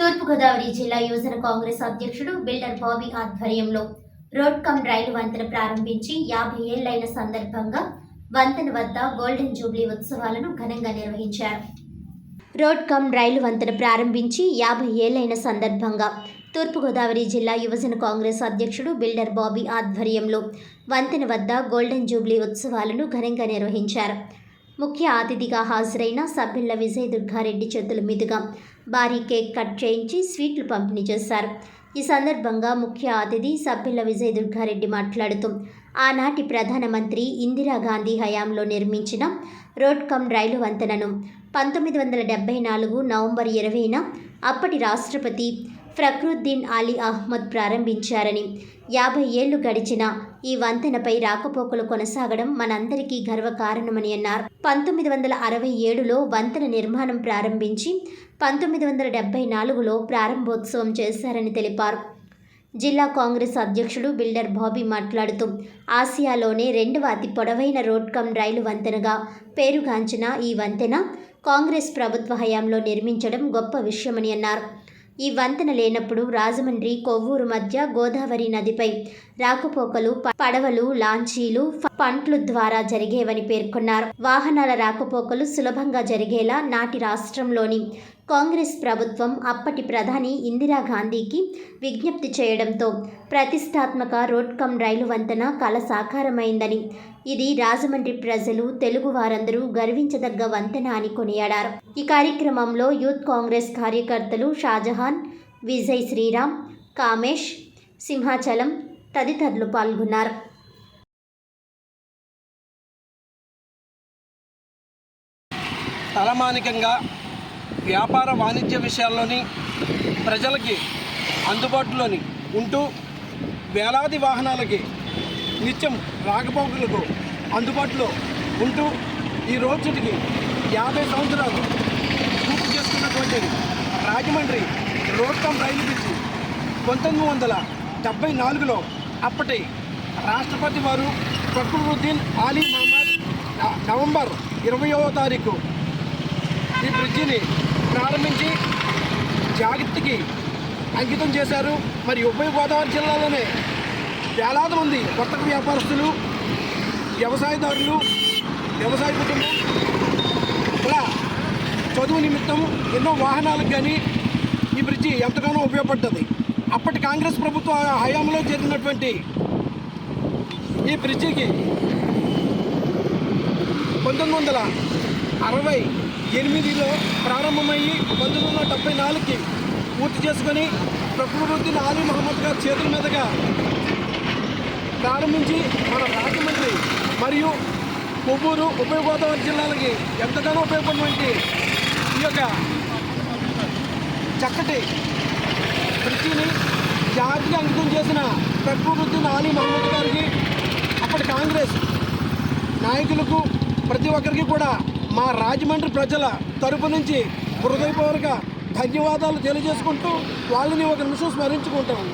తూర్పుగోదావరి జిల్లా యువజన కాంగ్రెస్ అధ్యక్షుడు బిల్డర్ బాబీ ఆధ్వర్యంలో రోడ్ కమ్ రైలు వంతెన ప్రారంభించి 50 ఏళ్లైన సందర్భంగా వంతెన వద్ద గోల్డెన్ జూబ్లీ ఉత్సవాలను ఘనంగా నిర్వహించారు. రోడ్ కమ్ రైలు వంతెన ప్రారంభించి 50 ఏళ్లైన సందర్భంగా తూర్పుగోదావరి జిల్లా యువజన కాంగ్రెస్ అధ్యక్షుడు బిల్డర్ బాబీ ఆధ్వర్యంలో వంతెన వద్ద గోల్డెన్ జూబ్లీ ఉత్సవాలను ఘనంగా నిర్వహించారు. ముఖ్య అతిథిగా హాజరైన సభ్యుల విజయ దుర్గారెడ్డి చేతుల మీదుగా భారీ కేక్ కట్ చేయించి స్వీట్లు పంపిణీ చేశారు. ఈ సందర్భంగా ముఖ్య అతిథి సభ్యుల విజయ దుర్గారెడ్డి మాట్లాడుతూ ఆనాటి ప్రధానమంత్రి ఇందిరాగాంధీ హయాంలో నిర్మించిన రోడ్ కమ్ రైలు వంతెనను 1974 నవంబర్ 20న అప్పటి రాష్ట్రపతి ఫక్రుద్దీన్ అలీ అహ్మద్ ప్రారంభించారని, 50 ఏళ్లు గడిచిన ఈ వంతెనపై రాకపోకలు కొనసాగడం మనందరికీ గర్వకారణమని అన్నారు. 1967లో వంతెన నిర్మాణం ప్రారంభించి 1974లో ప్రారంభోత్సవం చేశారని తెలిపారు. జిల్లా కాంగ్రెస్ అధ్యక్షుడు బిల్డర్ బాబీ మాట్లాడుతూ ఆసియాలోనే రెండవ అతి పొడవైన రోడ్ కమ్ రైలు వంతెనగా పేరుగాంచిన ఈ వంతెన కాంగ్రెస్ ప్రభుత్వ హయాంలో నిర్మించడం గొప్ప విషయమని అన్నారు. ఈ వంతెన లేనప్పుడు రాజమండ్రి కొవ్వూరు మధ్య గోదావరి నదిపై రాకపోకలు పడవలు, లాంచీలు, పంట్లు ద్వారా జరిగేవని పేర్కొన్నారు. వాహనాల రాకపోకలు సులభంగా జరిగేలా నాటి రాష్ట్రంలోని కాంగ్రెస్ ప్రభుత్వం అప్పటి ప్రధాని ఇందిరాగాంధీకి విజ్ఞప్తి చేయడంతో ప్రతిష్టాత్మక రోడ్ కమ్ రైలు వంతెన కల సాకారమైందని, ఇది రాజమండ్రి ప్రజలు, తెలుగు వారందరూ గర్వించదగ్గ వంతెన అని కొనియాడారు. ఈ కార్యక్రమంలో యూత్ కాంగ్రెస్ కార్యకర్తలు షాజహాన్, విజయ్ శ్రీరామ్, కామేష్, సింహాచలం తదితరులు పాల్గొన్నారు. తలమానికంగా వ్యాపార వాణిజ్య విషయాల్లోని ప్రజలకి అందుబాటులోని ఉంటూ వేలాది వాహనాలకి నిత్యం రాకపోకలకు అందుబాటులో ఉంటూ ఈ రోజుకి 50 సంవత్సరాలు పూర్తి చేసుకున్నటువంటి Rajahmundry road cum rail bridge 1974లో అప్పటి రాష్ట్రపతి వారు ఫక్రుద్దీన్ అలీ అహ్మద్ నవంబర్ 20వ తారీఖు ఈ బ్రిడ్జిని ప్రారంభించి జాగ్రత్తకి అంకితం చేశారు. మరి ఉభయ గోదావరి జిల్లాలోనే వేలాది మంది వర్తక వ్యాపారస్తులు, వ్యవసాయదారులు, వ్యవసాయ కుటుంబం ఇలా చదువు నిమిత్తం ఎన్నో వాహనాలకు కానీ ఈ బ్రిడ్జి ఎంతగానో ఉపయోగపడ్డది. అప్పటి కాంగ్రెస్ ప్రభుత్వ హయాంలో జరిగినటువంటి ఈ బ్రిడ్జికి 1968లో ప్రారంభమయ్యి 1974కి పూర్తి చేసుకొని ఫక్రుద్దీన్ అలీ అహ్మద్ గారి చేతుల మీదుగా ప్రారంభించి మన రాజమండ్రి మరియు కొవ్వూరు ఉభయ గోదావరి జిల్లాలకి ఎంతగానో ఉపయోగపడినటువంటి ఈ యొక్క చక్కటి బ్రిడ్జిని జాతికి అంకితం చేసిన ఫక్రుద్దీన్ అలీ అహ్మద్ గారికి, అప్పటి కాంగ్రెస్ నాయకులకు, ప్రతి ఒక్కరికి కూడా మా రాజమండ్రి ప్రజల తరపు నుంచి హృదయపూర్వక ధన్యవాదాలు తెలియజేసుకుంటూ వాళ్ళని ఒక నిమిషం స్మరించుకుంటాము.